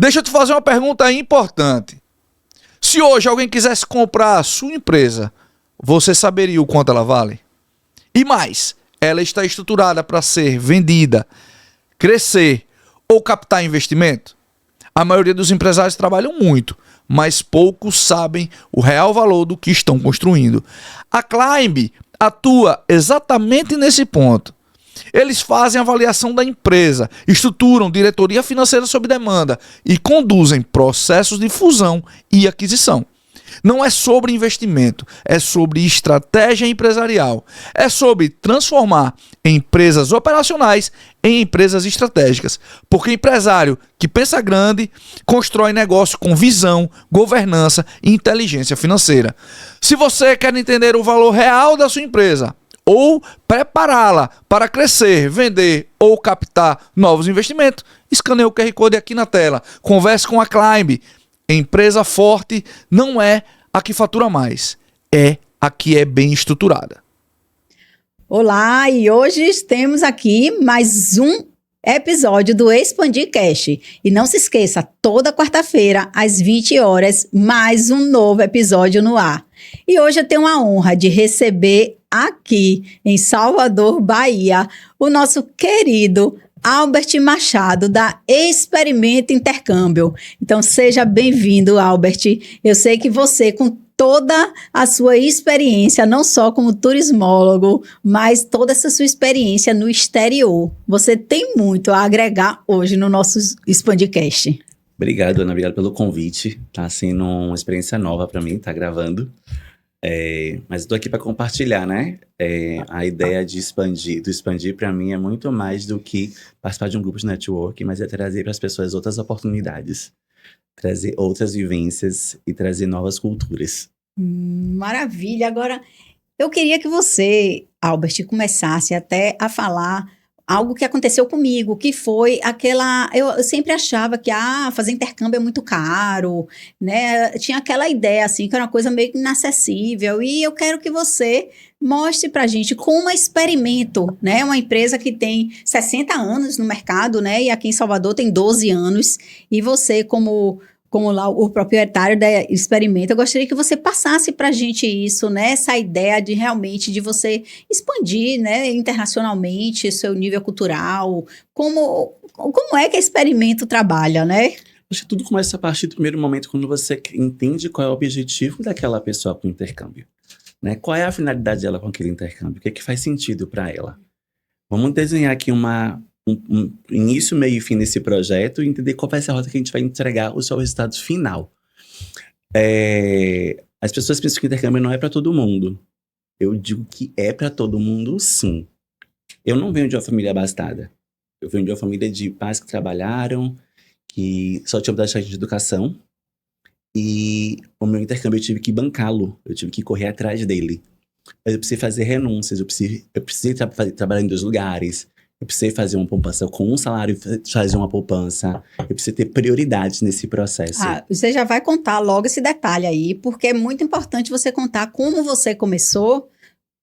Deixa eu te fazer uma pergunta importante. Se hoje alguém quisesse comprar a sua empresa, você saberia o quanto ela vale? E mais, ela está estruturada para ser vendida, crescer ou captar investimento? A maioria dos empresários trabalham muito, mas poucos sabem o real valor do que estão construindo. A Climb atua exatamente nesse ponto. Eles fazem avaliação da empresa, estruturam diretoria financeira sob demanda e conduzem processos de fusão e aquisição. Não é sobre investimento, é sobre estratégia empresarial. É sobre transformar empresas operacionais em empresas estratégicas. Porque empresário que pensa grande, constrói negócio com visão, governança e inteligência financeira. Se você quer entender o valor real da sua empresa, ou prepará-la para crescer, vender ou captar novos investimentos, escaneie o QR Code aqui na tela. Converse com a Climb. Empresa forte não é a que fatura mais, é a que é bem estruturada. Olá, e hoje temos aqui mais um episódio do Expandir Cash. E não se esqueça, toda quarta-feira, às 20 horas, mais um novo episódio no ar. E hoje eu tenho a honra de receber aqui em Salvador, Bahia, o nosso querido Albert Machado, da Experimenta Intercâmbio. Então, seja bem-vindo, Albert. Eu sei que você, com toda a sua experiência, não só como turismólogo, mas toda essa sua experiência no exterior, você tem muito a agregar hoje no nosso Expandicast. Obrigado, Ana. Obrigado pelo convite. Tá sendo uma experiência nova para mim, tá gravando. Mas estou aqui para compartilhar, né? A ideia de expandir para mim é muito mais do que participar de um grupo de networking, mas é trazer para as pessoas outras oportunidades, trazer outras vivências e trazer novas culturas. Maravilha! Agora, eu queria que você, Albert, começasse até a falar algo que aconteceu comigo, que foi aquela... Eu sempre achava que fazer intercâmbio é muito caro, né? Tinha aquela ideia, assim, que era uma coisa meio inacessível. E eu quero que você mostre pra gente como Experimento, né? Uma empresa que tem 60 anos no mercado, né? E aqui em Salvador tem 12 anos. E você, como lá o proprietário da Experimento, eu gostaria que você passasse para a gente isso, né? Essa ideia de realmente de você expandir, né, internacionalmente, seu nível cultural. Como é que a Experimento trabalha, né? Acho que tudo começa a partir do primeiro momento, quando você entende qual é o objetivo daquela pessoa com o intercâmbio, né? Qual é a finalidade dela com aquele intercâmbio? O que é que faz sentido para ela? Vamos desenhar aqui um início, meio e fim desse projeto e entender qual vai ser a rota que a gente vai entregar o seu resultado final. As pessoas pensam que o intercâmbio não é para todo mundo. Eu digo que é para todo mundo, sim. Eu não venho de uma família abastada. Eu venho de uma família de pais que trabalharam, que só tinham taxa de educação. E o meu intercâmbio eu tive que bancá-lo. Eu tive que correr atrás dele. Mas eu precisei fazer renúncias. Eu precisei trabalhar em 2 lugares. Eu precisei fazer uma poupança com um salário, fazer uma poupança. Eu precisei ter prioridades nesse processo. Você já vai contar logo esse detalhe aí, porque é muito importante você contar como você começou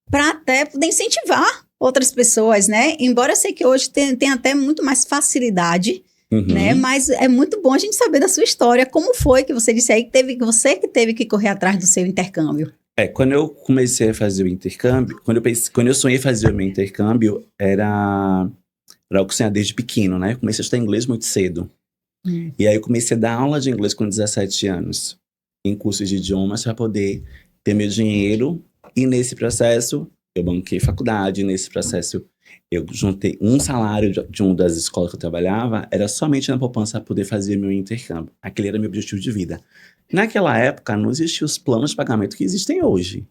para até poder incentivar outras pessoas, né? Embora eu sei que hoje tem até muito mais facilidade, né? Mas é muito bom a gente saber da sua história. Como foi que você disse aí que você que teve que correr atrás do seu intercâmbio? Quando eu comecei a fazer o intercâmbio, quando eu sonhei fazer o meu intercâmbio, era algo que eu sonhava desde pequeno, né? Eu comecei a estudar inglês muito cedo. E aí eu comecei a dar aula de inglês com 17 anos, em cursos de idiomas, para poder ter meu dinheiro. E nesse processo, eu banquei faculdade. Nesse processo, eu juntei um salário de uma das escolas que eu trabalhava, era somente na poupança para poder fazer meu intercâmbio. Aquele era meu objetivo de vida. Naquela época, não existiam os planos de pagamento que existem hoje.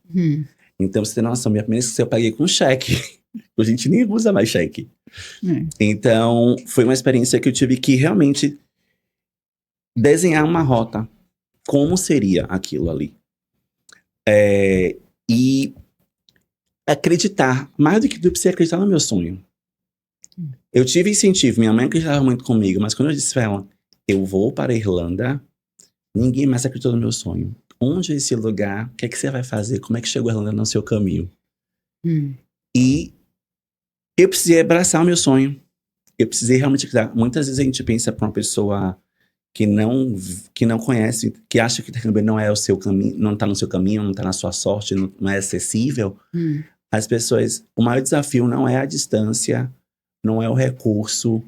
Então, você tem noção, minha primeira vez que eu paguei com cheque. A gente nem usa mais cheque. Então, foi uma experiência que eu tive que realmente desenhar uma rota. Como seria aquilo ali? E acreditar. Mais do que tudo, eu precisei acreditar no meu sonho. Eu tive incentivo. Minha mãe acreditava muito comigo. Mas quando eu disse pra ela, eu vou para a Irlanda... Ninguém mais acreditou no meu sonho. Onde é esse lugar? O que é que você vai fazer? Como é que chegou a Irlanda no seu caminho? E eu precisei abraçar o meu sonho. Eu precisei realmente acreditar. Muitas vezes a gente pensa para uma pessoa que não conhece, que acha que o intercâmbio não é o seu caminho, não tá no seu caminho, não tá na sua sorte, não é acessível, as pessoas, o maior desafio não é a distância, não é o recurso,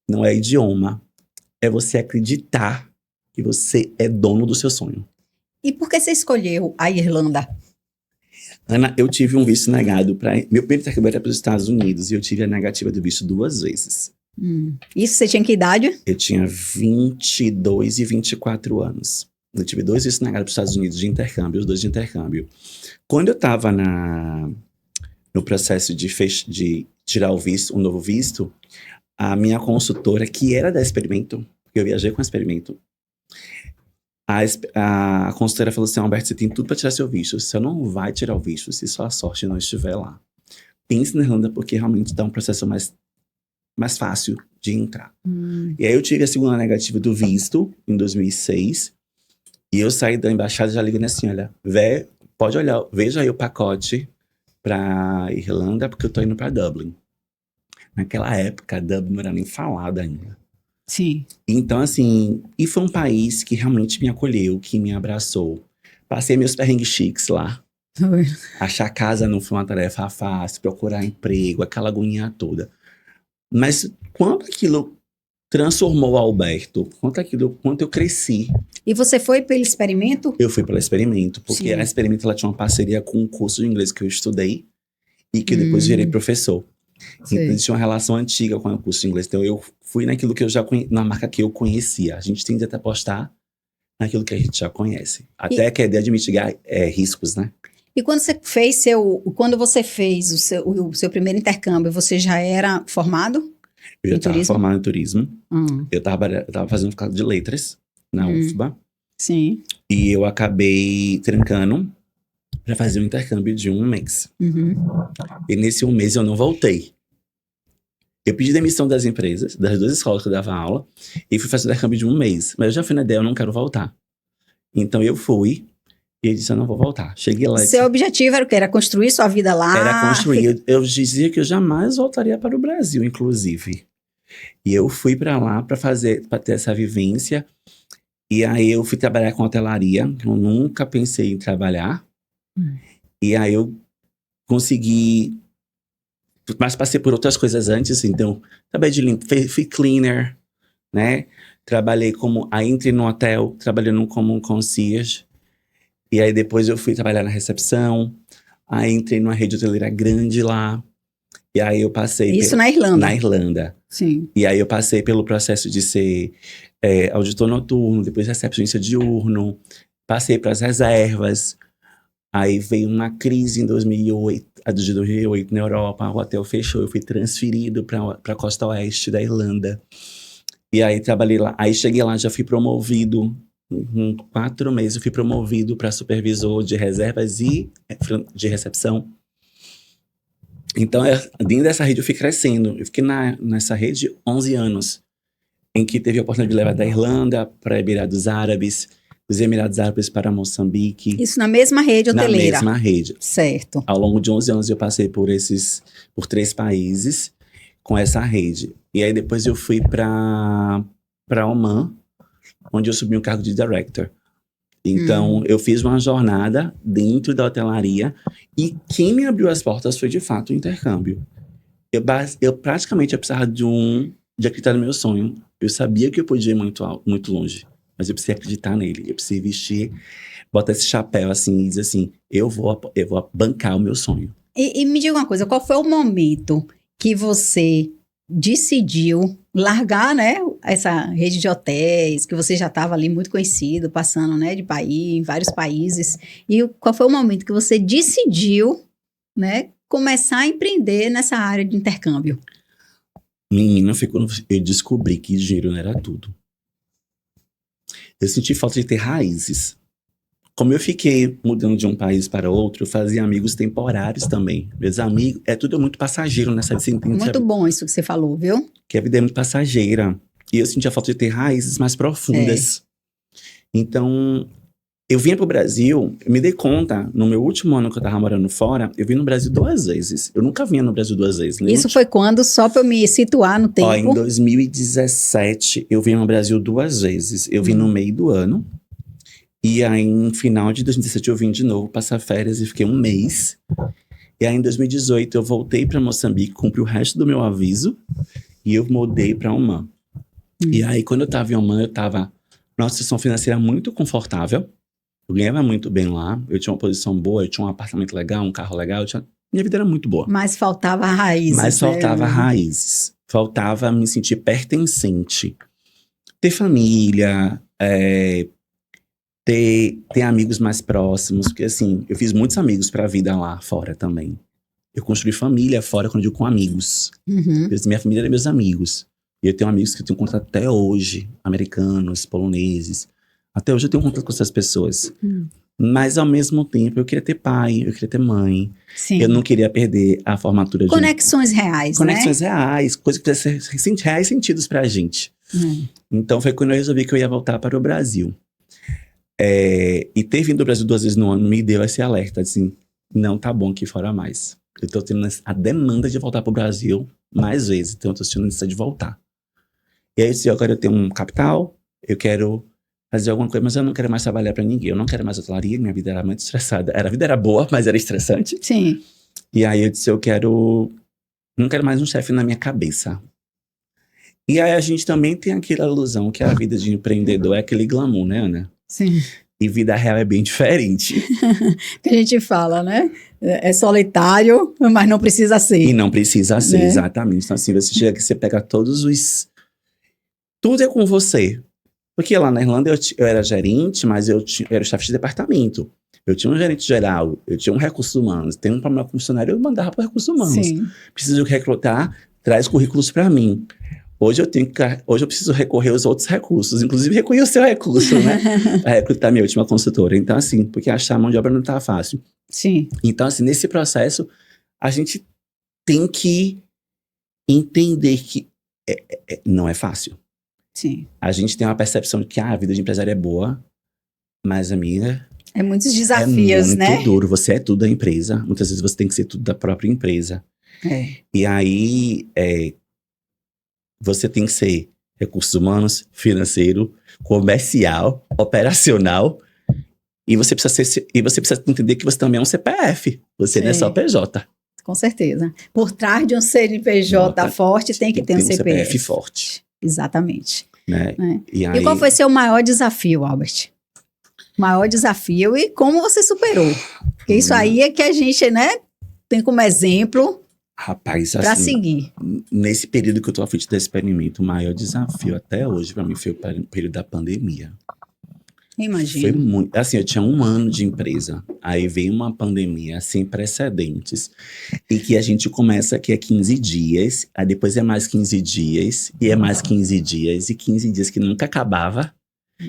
não é idioma, é você acreditar que você é dono do seu sonho. E por que você escolheu a Irlanda? Ana, eu tive um visto negado para... Meu primeiro intercâmbio era para os Estados Unidos e eu tive a negativa do visto 2 vezes. Isso você tinha que idade? Eu tinha 22 e 24 anos. Eu tive 2 vistos negados para os Estados Unidos de intercâmbio, os 2 de intercâmbio. Quando eu estava no processo de tirar o visto, um novo visto, a minha consultora, que era da Experimento, porque eu viajei com a Experimento, a consultora falou assim: Alberto, você tem tudo para tirar seu visto. Você não vai tirar o visto se sua sorte não estiver lá. Pense na Irlanda, porque realmente dá um processo mais fácil de entrar. E aí eu tive a segunda negativa do visto, em 2006. E eu saí da embaixada e já liguei assim: olha, pode olhar, veja aí o pacote pra Irlanda, porque eu tô indo pra Dublin. Naquela época, Dublin não era nem falada ainda. Sim. Então, assim, e foi um país que realmente me acolheu, que me abraçou. Passei meus perrengues chiques lá. Achar casa não foi uma tarefa fácil, procurar emprego, aquela agonia toda. Mas quanto aquilo transformou o Alberto, quanto eu cresci. E você foi pelo Experimento? Eu fui pelo Experimento, porque Sim. a Experimento ela tinha uma parceria com um curso de inglês que eu estudei e que depois virei professor. Sei. Então, tinha uma relação antiga com o curso de inglês. Então, eu fui naquilo que eu já na marca que eu conhecia. A gente tende a apostar naquilo que a gente já conhece. Até que a ideia de mitigar riscos, né? E quando você fez o seu primeiro intercâmbio, você já era formado? Eu já Em estava turismo? formado em turismo. Eu tava fazendo faculdade de letras na UFBA. Sim. E eu acabei trancando para fazer um intercâmbio de 1 mês. E nesse 1 mês eu não voltei. Eu pedi demissão das empresas, das 2 escolas que eu dava aula, e fui fazer o intercâmbio de 1 mês. Mas eu já fui na ideia, eu não quero voltar. Então eu fui, e eu disse, eu não vou voltar. Cheguei lá e Seu objetivo era o quê? Era construir sua vida lá? era construir. Eu dizia que eu jamais voltaria para o Brasil, inclusive. E eu fui para lá para ter essa vivência. E aí eu fui trabalhar com hotelaria. Eu nunca pensei em trabalhar. E aí eu consegui... Mas passei por outras coisas antes. Então, trabalhei fui cleaner, né? Trabalhei aí entrei no hotel, trabalhando como um concierge. E aí depois eu fui trabalhar na recepção. Aí entrei numa rede hoteleira grande lá. E aí eu passei... Isso na Irlanda? Na Irlanda. Sim. E aí eu passei pelo processo de ser auditor noturno, depois recepcionista diurno. Passei para as reservas. Aí veio uma crise em 2008 na Europa. O hotel fechou, eu fui transferido para a costa oeste da Irlanda. E aí trabalhei lá. Aí cheguei lá, já fui promovido. Em 4 meses eu fui promovido para supervisor de reservas e de recepção. Então, dentro dessa rede eu fui crescendo. Eu fiquei nessa rede 11 anos, em que teve a oportunidade de levar da Irlanda para Emirados Árabes, dos Emirados Árabes para Moçambique. Isso na mesma rede hoteleira? Na mesma rede. Certo. Ao longo de 11 anos eu passei por 3 países com essa rede. E aí depois eu fui para Oman, onde eu subi um cargo de director. Então, eu fiz uma jornada dentro da hotelaria e quem me abriu as portas foi, de fato, o intercâmbio. Eu praticamente precisava de acreditar no meu sonho. Eu sabia que eu podia ir muito longe, mas eu precisei acreditar nele. Eu precisei vestir, botar esse chapéu assim e dizer assim, eu vou bancar o meu sonho. E me diga uma coisa, qual foi o momento que você decidiu largar, né, essa rede de hotéis, que você já estava ali muito conhecido, passando, né, de país, em vários países, e qual foi o momento que você decidiu, né, começar a empreender nessa área de intercâmbio? Menina, eu descobri que dinheiro não era tudo. Eu senti falta de ter raízes. Como eu fiquei mudando de um país para outro, eu fazia amigos temporários também. Meus amigos, tudo muito passageiro nessa vida. Muito bom isso que você falou, viu? Que a vida é muito passageira. E eu sentia falta de ter raízes mais profundas. Então, Eu vinha pro Brasil, eu me dei conta, no meu último ano que eu tava morando fora, eu vim no Brasil 2 vezes. Eu nunca vinha no Brasil 2 vezes. Isso foi quando? Só para eu me situar no tempo. Ó, em 2017, eu vim no Brasil 2 vezes. Eu vim no meio do ano. E aí, no final de 2017, eu vim de novo passar férias e fiquei um mês. E aí, em 2018, eu voltei para Moçambique, cumpri o resto do meu aviso. E eu mudei para Oman. E aí, quando eu tava em Oman, eu tava numa situação financeira muito confortável. Eu ganhava muito bem lá, eu tinha uma posição boa, eu tinha um apartamento legal, um carro legal, minha vida era muito boa. Mas faltava raízes. Mas faltava raízes. Faltava me sentir pertencente. Ter família, ter amigos mais próximos. Porque assim, eu fiz muitos amigos pra vida lá fora também. Eu construí família fora quando eu digo com amigos. Minha família era meus amigos. E eu tenho amigos que eu tenho contato até hoje. Americanos, poloneses. Até hoje eu tenho contato com essas pessoas. Mas, ao mesmo tempo, eu queria ter pai, eu queria ter mãe. Sim. Eu não queria perder a formatura de... Conexões reais, Conexões reais, coisas que fizessem reais sentidos pra gente. Então, foi quando eu resolvi que eu ia voltar para o Brasil. E ter vindo do Brasil 2 vezes no ano me deu esse alerta, assim, não tá bom aqui fora mais. Eu tô tendo a demanda de voltar pro Brasil mais vezes, então eu tô sentindo necessidade de voltar. E aí eu disse, agora eu tenho um capital, eu quero fazer alguma coisa, mas eu não quero mais trabalhar pra ninguém, eu não quero mais hotelaria, minha vida era muito estressada. A vida era boa, mas era estressante. Sim. E aí eu disse, não quero mais um chefe na minha cabeça. E aí a gente também tem aquela ilusão que a vida de empreendedor é aquele glamour, né, Ana? Sim. E vida real é bem diferente. Que a gente fala, né? É solitário, mas não precisa ser. E não precisa ser, né? Exatamente. Então assim, você chega aqui, você pega tudo é com você. Porque lá na Irlanda eu era gerente, mas eu era chefe de departamento. Eu tinha um gerente geral, eu tinha um recursos humanos. Tem um problema com funcionário, eu mandava para recursos humanos. Sim. Preciso recrutar, traz currículos para mim. Hoje eu preciso recorrer aos outros recursos, inclusive recorrer ao seu recurso, né? A recrutar minha última consultora. Então, assim, porque achar mão de obra não tá fácil. Sim. Então, assim, nesse processo, a gente tem que entender que não é fácil. Sim. A gente tem uma percepção de que a vida de empresário é boa, mas, amiga... É muitos desafios, né? É muito duro. Você é tudo da empresa. Muitas vezes você tem que ser tudo da própria empresa. E aí, você tem que ser recursos humanos, financeiro, comercial, operacional. E você precisa entender que você também é um CPF. Você não é só PJ. Com certeza. Por trás de um CNPJ forte, tem que ter um CPF forte. Exatamente. Né? E qual foi seu maior desafio, Albert? Maior desafio e como você superou? Porque isso aí é que a gente, né, tem como exemplo, rapaz, para assim, seguir. Nesse período que eu tô à frente desse experimento, o maior desafio até hoje para mim foi o período da pandemia. Imagina. Foi muito, assim, eu tinha 1 ano de empresa, aí veio uma pandemia sem precedentes, e que a gente começa aqui a 15 dias, aí depois é mais 15 dias, e é mais 15 dias, e 15 dias que nunca acabava,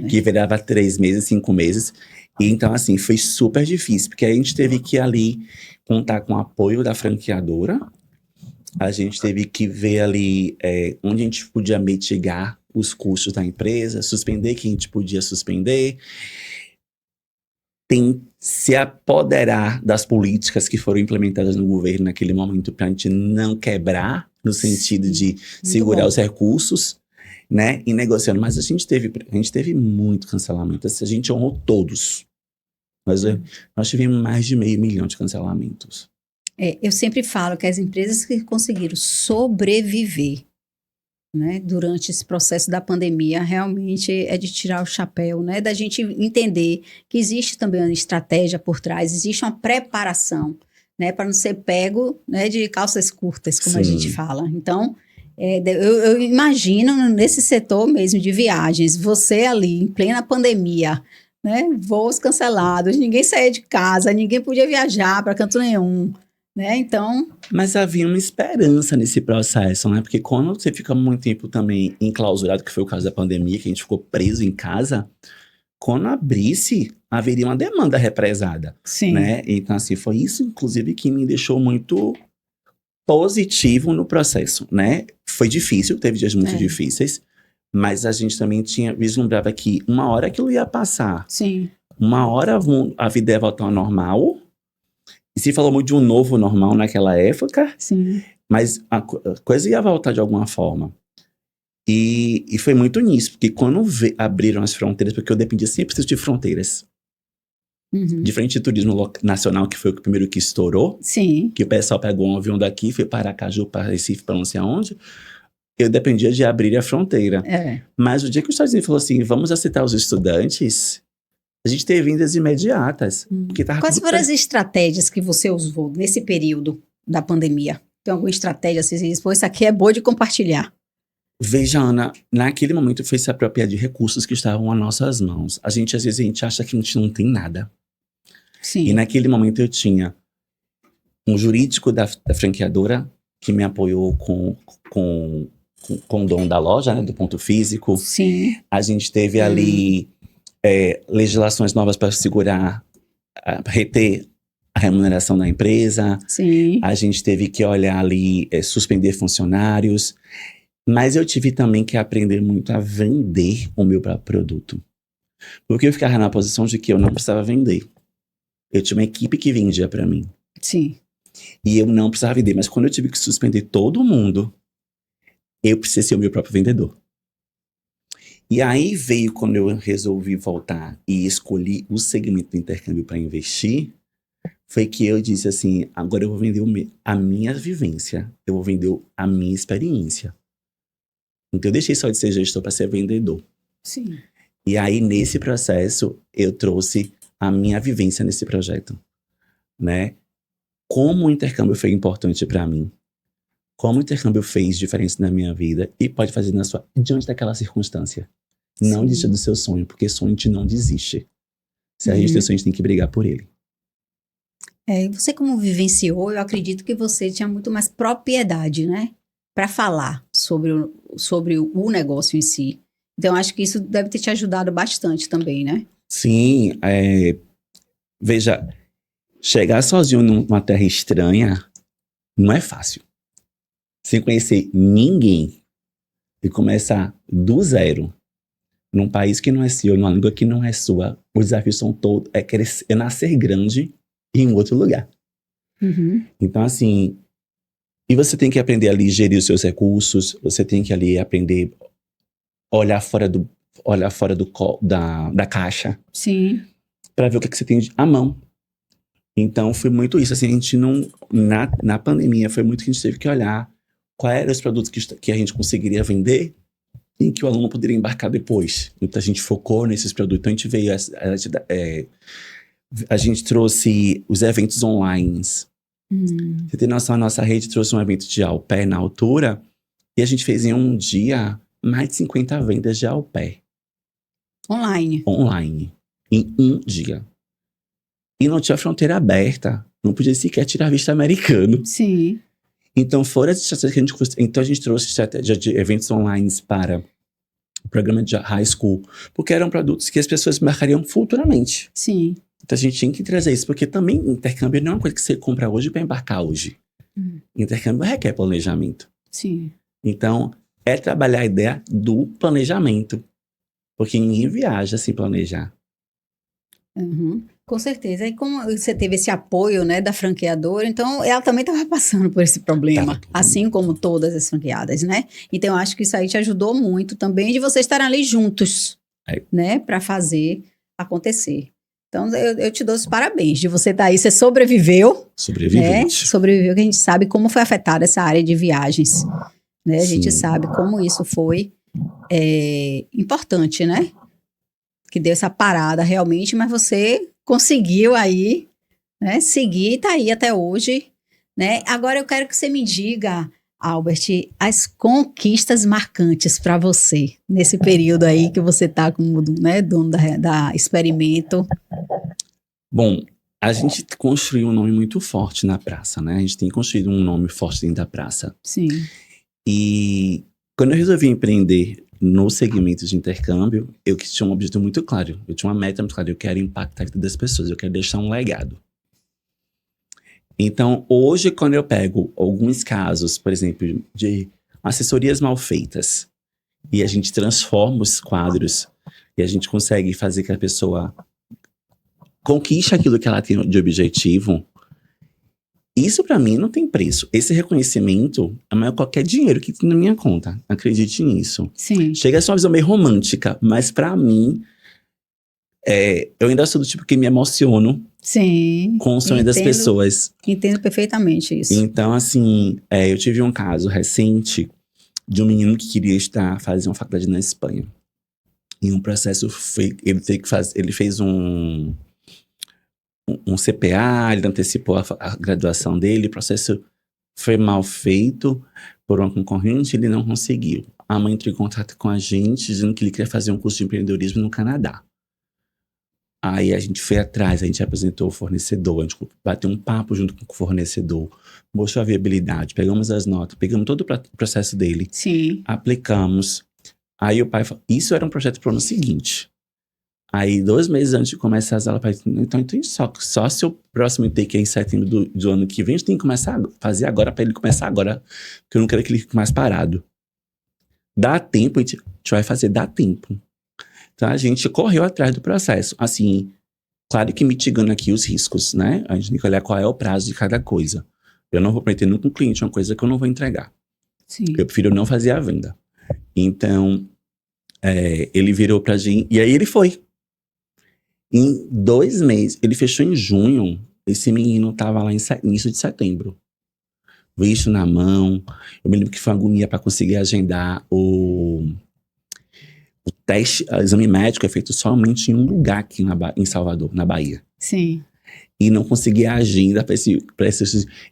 que virava 3 meses, 5 meses, e então assim, foi super difícil, porque a gente teve que ali contar com o apoio da franqueadora, a gente teve que ver ali onde a gente podia mitigar os custos da empresa, suspender quem a gente podia suspender, se apoderar das políticas que foram implementadas no governo naquele momento para a gente não quebrar, no sentido de segurar os recursos, né, e negociando. Mas a gente teve muito cancelamento, a gente honrou todos. Nós tivemos mais de 500 mil de cancelamentos. Eu sempre falo que as empresas que conseguiram sobreviver, né, durante esse processo da pandemia, realmente é de tirar o chapéu, né, da gente entender que existe também uma estratégia por trás, existe uma preparação, né, para não ser pego, né, de calças curtas, como a gente fala. Então, eu imagino nesse setor mesmo de viagens, você ali em plena pandemia, né, voos cancelados, ninguém saía de casa, ninguém podia viajar para canto nenhum. Né? Então... Mas havia uma esperança nesse processo, né? Porque quando você fica muito tempo também enclausurado, que foi o caso da pandemia, que a gente ficou preso em casa, quando abrisse, haveria uma demanda represada. Sim. Né? Então, assim, foi isso, inclusive, que me deixou muito positivo no processo, né? Foi difícil, teve dias muito difíceis, mas a gente também vislumbrava que uma hora aquilo ia passar. Sim. uma hora a vida ia voltar ao normal. E se falou muito de um novo normal naquela época. Sim. Mas a coisa ia voltar de alguma forma. E foi muito nisso, porque quando abriram as fronteiras, porque eu dependia sempre de fronteiras. Uhum. Diferente do turismo nacional, que foi o primeiro que estourou. Sim. Que o pessoal pegou um avião daqui, foi para Aracaju, para Recife, para não sei aonde. Eu dependia de abrir a fronteira. É. Mas o dia que os Estados Unidos falou assim, vamos aceitar os estudantes, a gente teve vindas imediatas. Porque tava Quais foram as estratégias que você usou nesse período da pandemia? Tem alguma estratégia assim, você diz, pô, isso aqui é boa de compartilhar? Veja, Ana, naquele momento foi se apropriar de recursos que estavam às nossas mãos. Às vezes a gente acha que a gente não tem nada. Sim. E naquele momento eu tinha um jurídico da franqueadora que me apoiou com o dono da loja, né, do ponto físico. Sim. A gente teve ali legislações novas para segurar, reter a remuneração da empresa. Sim. A gente teve que olhar ali, suspender funcionários. Mas eu tive também que aprender muito a vender o meu próprio produto. Porque eu ficava na posição de que eu não precisava vender. Eu tinha uma equipe que vendia para mim. Sim. E eu não precisava vender. Mas quando eu tive que suspender todo mundo, eu precisei ser o meu próprio vendedor. E aí veio quando eu resolvi voltar e escolhi o segmento do intercâmbio para investir, foi que eu disse assim, agora eu vou vender a minha vivência. Eu vou vender a minha experiência. Então eu deixei só de ser gestor para ser vendedor. Sim. E aí nesse processo eu trouxe a minha vivência nesse projeto, né? Como o intercâmbio foi importante para mim. Como o intercâmbio fez diferença na minha vida e pode fazer diante daquela circunstância. Não desista do seu sonho, porque sonho a gente não desiste. Se a gente tem sonho, a gente tem que brigar por ele. E você como vivenciou, eu acredito que você tinha muito mais propriedade, né? Para falar sobre o negócio em si. Então, acho que isso deve ter te ajudado bastante também, né? Sim, veja, chegar sozinho numa terra estranha não é fácil. Sem conhecer ninguém e começar do zero, num país que não é seu, numa língua que não é sua, os desafios são todos, é nascer grande em outro lugar. Uhum. Então, assim, e você tem que aprender ali a gerir os seus recursos, você tem que ali aprender a olhar fora da caixa. Sim. Para ver o que você tem à mão. Então, foi muito isso. Assim, a gente não... Na pandemia, foi muito que a gente teve que olhar quais eram os produtos que a gente conseguiria vender e que o aluno poderia embarcar depois. Então, a gente focou nesses produtos. Então, a gente veio... a gente trouxe os eventos online. Você tem noção, a nossa rede trouxe um evento de au pair na altura e a gente fez em um dia mais de 50 vendas de au pair. Online. Em um dia. E não tinha fronteira aberta. Não podia sequer tirar visto americano. Sim. Então, fora as estratégias que a gente trouxe estratégia de eventos online para o programa de high school, porque eram produtos que as pessoas marcariam futuramente. Sim. Então, a gente tinha que trazer isso, porque também intercâmbio não é uma coisa que você compra hoje para embarcar hoje. Intercâmbio requer planejamento. Sim. Então, é trabalhar a ideia do planejamento, porque ninguém viaja sem planejar. Uhum. Com certeza. E como você teve esse apoio, né, da franqueadora, então ela também estava passando por esse problema, assim como todas as franqueadas, né? Então eu acho que isso aí te ajudou muito também de vocês estarem ali juntos, né, para fazer acontecer. Então eu te dou os parabéns de você estar aí, você sobreviveu. Sobrevivente. Né? Sobreviveu, que a gente sabe como foi afetada essa área de viagens, né? A gente sabe como isso foi importante, né? Que deu essa parada realmente, mas você conseguiu aí, né, seguir e tá aí até hoje, né? Agora eu quero que você me diga, Albert, as conquistas marcantes para você nesse período aí que você tá como, né, dono da Experimento. Bom, a gente construiu um nome muito forte na praça, né? A gente tem construído um nome forte dentro da praça. Sim. E quando eu resolvi empreender no segmento de intercâmbio, eu tinha um objetivo muito claro. Eu tinha uma meta muito clara. Eu quero impactar a vida das pessoas. Eu quero deixar um legado. Então, hoje, quando eu pego alguns casos, por exemplo, de assessorias mal feitas, e a gente transforma os quadros, e a gente consegue fazer que a pessoa conquiste aquilo que ela tem de objetivo, isso pra mim não tem preço. Esse reconhecimento é maior que qualquer dinheiro que tem na minha conta. Acredite nisso. Sim. Chega a ser uma visão meio romântica, mas pra mim, eu ainda sou do tipo que me emociono Sim. com o sonho das pessoas. Entendo perfeitamente isso. Então, assim, eu tive um caso recente de um menino que queria fazer uma faculdade na Espanha. Em um processo, ele fez um CPA, ele antecipou a graduação dele, o processo foi mal feito por uma concorrente, ele não conseguiu. A mãe entrou em contato com a gente, dizendo que ele queria fazer um curso de empreendedorismo no Canadá. Aí a gente foi atrás, a gente apresentou o fornecedor, a gente bateu um papo junto com o fornecedor, mostrou a viabilidade, pegamos as notas, pegamos todo o processo dele, Sim. aplicamos. Aí o pai falou, isso era um projeto para o ano seguinte. Aí 2 meses antes de começar as aulas, então só se o próximo intake é em setembro do ano que vem, a gente tem que começar a fazer agora para ele começar agora, porque eu não quero que ele fique mais parado. Dá tempo, a gente vai fazer, dá tempo. Então a gente correu atrás do processo. Assim, claro que mitigando aqui os riscos, né? A gente tem que olhar qual é o prazo de cada coisa. Eu não vou prometer nunca um cliente uma coisa que eu não vou entregar. Sim. Eu prefiro não fazer a venda. Então, ele virou pra gente, e aí ele foi. Em 2 meses, ele fechou em junho, esse menino tava lá em início de setembro. Visto na mão, eu me lembro que foi uma agonia pra conseguir agendar o teste, o exame médico é feito somente em um lugar aqui em Salvador, na Bahia. Sim. E não consegui a agenda pra esse,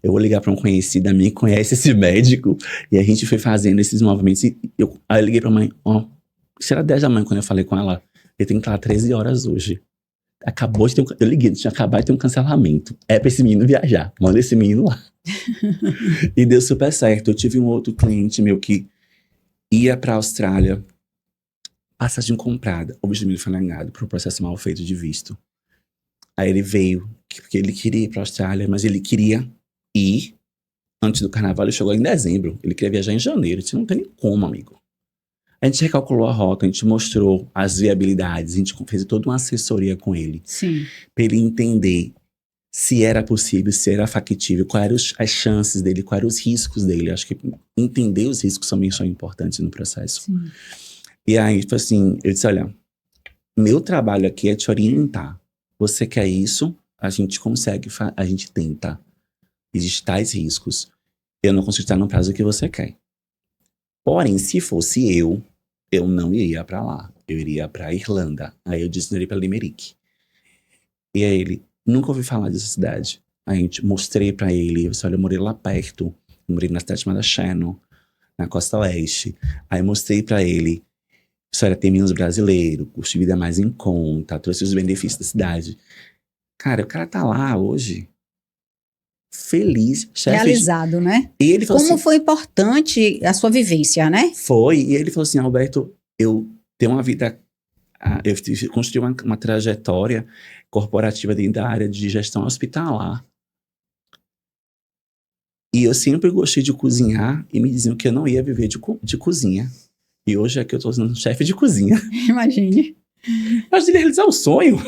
eu vou ligar pra um conhecido minha que conhece esse médico, e a gente foi fazendo esses movimentos, aí eu liguei pra mãe, isso era 10 da manhã quando eu falei com ela, ele tem que estar às 13 horas hoje. Acabou de ter eu liguei, tinha acabado de ter um cancelamento. É pra esse menino viajar, manda esse menino lá. E deu super certo. Eu tive um outro cliente meu que ia pra Austrália, passagem comprada, o visto dele foi negado por um processo mal feito de visto. Aí ele veio, porque ele queria ir pra Austrália, mas ele queria ir antes do carnaval, ele chegou em dezembro, ele queria viajar em janeiro, isso não tem nem como, amigo. A gente recalculou a rota, a gente mostrou as viabilidades, a gente fez toda uma assessoria com ele. Sim. Pra ele entender se era possível, se era factível, quais eram as chances dele, quais eram os riscos dele. Acho que entender os riscos também são importantes no processo. Sim. E aí, tipo assim, eu disse, olha, meu trabalho aqui é te orientar. Você quer isso? A gente consegue, a gente tenta. Existem tais riscos. Eu não consigo estar no prazo que você quer. Porém, se fosse eu não iria pra lá. Eu iria pra Irlanda. Aí eu disse, eu iria pra Limerick. E aí ele, nunca ouvi falar dessa cidade. Aí a gente mostrei pra ele, eu disse, olha, eu morei lá perto. Eu morei na cidade chamada Shannon, na costa oeste. Aí eu mostrei pra ele, olha, tem menos brasileiro, custo de vida mais em conta, trouxe os benefícios da cidade. Cara, o cara tá lá hoje, feliz, chefe. Realizado, né? E ele falou Como assim, foi importante a sua vivência, né? foi, e ele falou assim, Alberto, eu tenho uma vida, eu construí uma trajetória corporativa dentro da área de gestão hospitalar. E eu sempre gostei de cozinhar e me diziam que eu não ia viver de cozinha. E hoje é que eu tô sendo chefe de cozinha. Imagine. Mas ele realizar o sonho.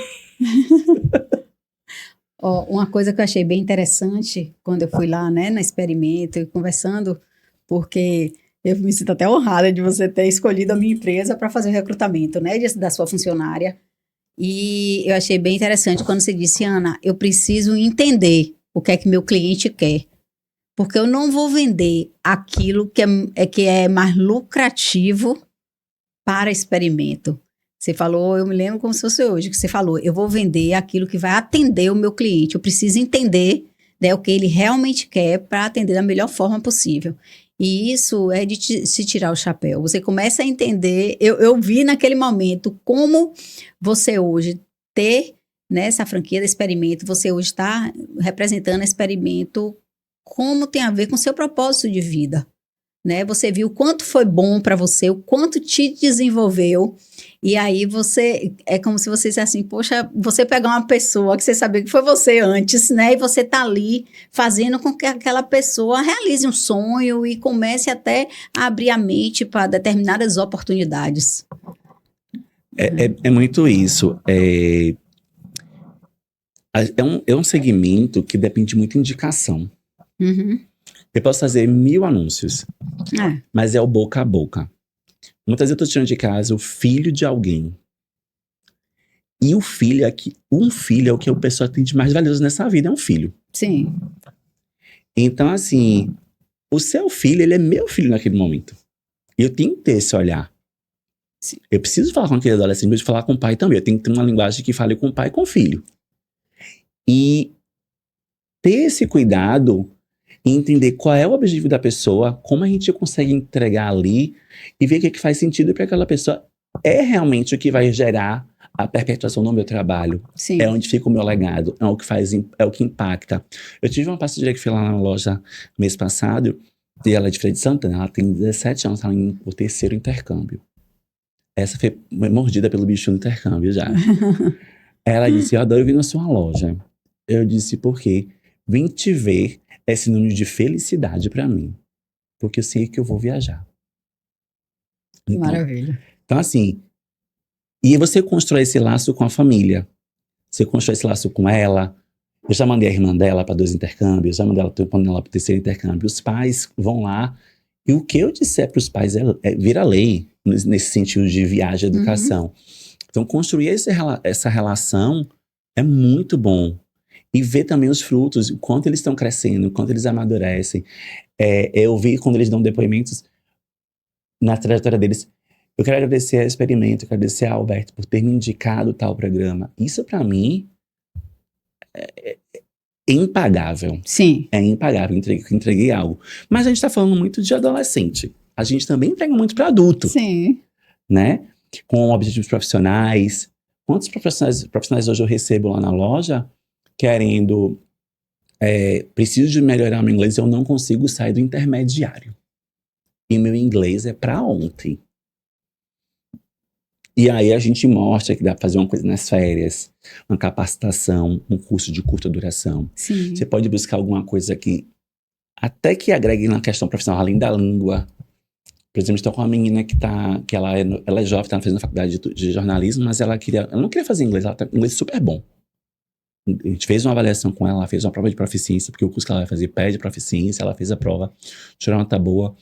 Uma coisa que eu achei bem interessante quando eu fui lá, né, na Experimento e conversando, porque eu me sinto até honrada de você ter escolhido a minha empresa para fazer o recrutamento, né, da sua funcionária. E eu achei bem interessante quando você disse, Ana, eu preciso entender o que é que meu cliente quer. Porque eu não vou vender aquilo que é mais lucrativo para Experimento. Você falou, eu me lembro como se fosse hoje, que você falou, eu vou vender aquilo que vai atender o meu cliente. Eu preciso entender, né, o que ele realmente quer para atender da melhor forma possível. E isso é de se tirar o chapéu. Você começa a entender, eu vi naquele momento como você hoje ter, né, essa franquia do Experimento, você hoje está representando o Experimento como tem a ver com o seu propósito de vida, né? Você viu o quanto foi bom para você, o quanto te desenvolveu, e aí você, é como se você dissesse assim, poxa, você pegar uma pessoa que você sabia que foi você antes, né? E você tá ali fazendo com que aquela pessoa realize um sonho e comece até a abrir a mente para determinadas oportunidades. É muito isso. É um segmento que depende muito de indicação. Uhum. Eu posso fazer 1000 anúncios, É, mas é o boca a boca. Muitas vezes eu tô tirando de casa o filho de alguém. E o filho um filho é o que a pessoa tem de mais valioso nessa vida, é um filho. sim. Então, assim, o seu filho, ele é meu filho naquele momento. E eu tenho que ter esse olhar. Sim. Eu preciso falar com aquele adolescente, mas falar com o pai também. Eu tenho que ter uma linguagem que fale com o pai e com o filho. E ter esse cuidado e entender qual é o objetivo da pessoa, como a gente consegue entregar ali e ver o que faz sentido para aquela pessoa. É realmente o que vai gerar a perpetuação do meu trabalho. Sim. É onde fica o meu legado, é o que faz, é o que impacta. Eu tive uma parceira que foi lá na loja mês passado, e ela é de Feira de Santana, ela tem 17 anos, ela em o 3º intercâmbio. Essa foi mordida pelo bicho do intercâmbio já. Ela disse, eu adoro vir na sua loja. Eu disse, por quê? Vim te ver é sinônimo de felicidade pra mim. Porque eu sei que eu vou viajar. Maravilha. Então, assim, e você constrói esse laço com a família. Você constrói esse laço com ela. Eu já mandei a irmã dela para 2 intercâmbios, já mandei ela para o 3º intercâmbio. Os pais vão lá. E o que eu disser para os pais vira lei, nesse sentido de viagem e educação. Então, construir essa relação é muito bom. E ver também os frutos, o quanto eles estão crescendo, o quanto eles amadurecem. Eu vi quando eles dão depoimentos na trajetória deles. Eu quero agradecer a Experimento, eu quero agradecer a Alberto por ter me indicado tal programa. Isso, para mim, é impagável. Sim. É impagável, entreguei algo. Mas a gente tá falando muito de adolescente. A gente também entrega muito para adulto, Sim. né? Com objetivos profissionais. Quantos profissionais hoje eu recebo lá na loja querendo... preciso de melhorar meu inglês, eu não consigo sair do intermediário. E meu inglês é para ontem. E aí a gente mostra que dá pra fazer uma coisa nas férias, uma capacitação, um curso de curta duração. Sim. Você pode buscar alguma coisa que até que agregue na questão profissional, além da língua. Por exemplo, estou com uma menina que ela é jovem, está fazendo faculdade de jornalismo, mas ela não queria fazer inglês, ela tem inglês super bom. A gente fez uma avaliação com ela fez uma prova de proficiência, porque o curso que ela vai fazer pede proficiência, ela fez a prova, tirou uma nota boa.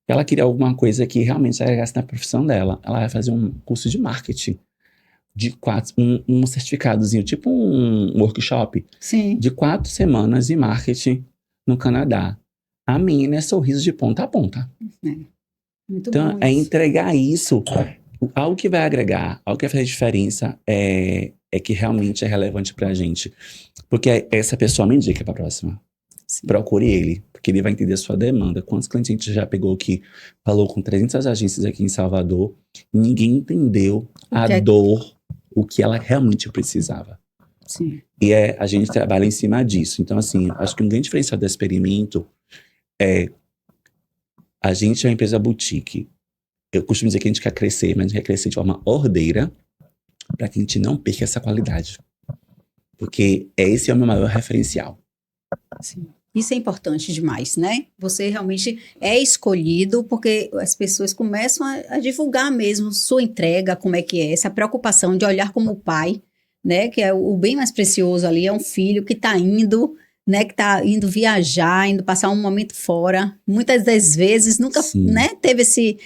Ela queria alguma coisa que realmente agregasse na profissão dela. Ela vai fazer um curso de marketing, um certificadozinho, tipo um workshop, Sim. de 4 semanas de marketing no Canadá. A menina é sorriso de ponta a ponta. Muito Então, bom é isso. entregar isso. Algo que vai agregar, algo que vai fazer diferença é que realmente é relevante pra gente. Porque essa pessoa me indica pra próxima. Sim. Procure ele, porque ele vai entender a sua demanda. Quantos clientes a gente já pegou que falou com 300 agências aqui em Salvador e ninguém entendeu dor, o que ela realmente precisava. Sim. E a gente trabalha em cima disso. Então, assim, acho que um grande diferencial do Experimento é a gente é uma empresa boutique. Eu costumo dizer que a gente quer crescer, mas a gente quer crescer de forma ordeira para que a gente não perca essa qualidade. Porque esse é o meu maior referencial. Sim. Isso é importante demais, né? Você realmente é escolhido porque as pessoas começam a divulgar mesmo sua entrega, como é que é, essa preocupação de olhar como pai, né? Que é o bem mais precioso ali, é um filho que está indo, né? Que está indo viajar, indo passar um momento fora. Muitas das vezes nunca, né, teve esse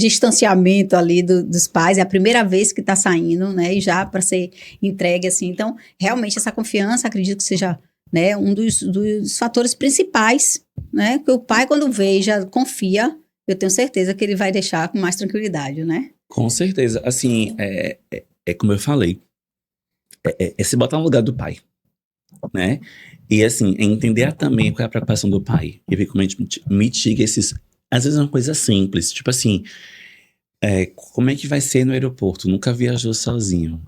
distanciamento ali dos pais, é a primeira vez que está saindo, né? E já para ser entregue assim. Então, realmente essa confiança, acredito que seja, né, um dos fatores principais, né, que o pai quando vê já confia, eu tenho certeza que ele vai deixar com mais tranquilidade, né? Com certeza, assim, como eu falei, se botar no lugar do pai, né, e assim, entender também qual é a preocupação do pai, e ver como a gente mitiga às vezes é uma coisa simples, tipo assim, como é que vai ser no aeroporto, nunca viajou sozinho,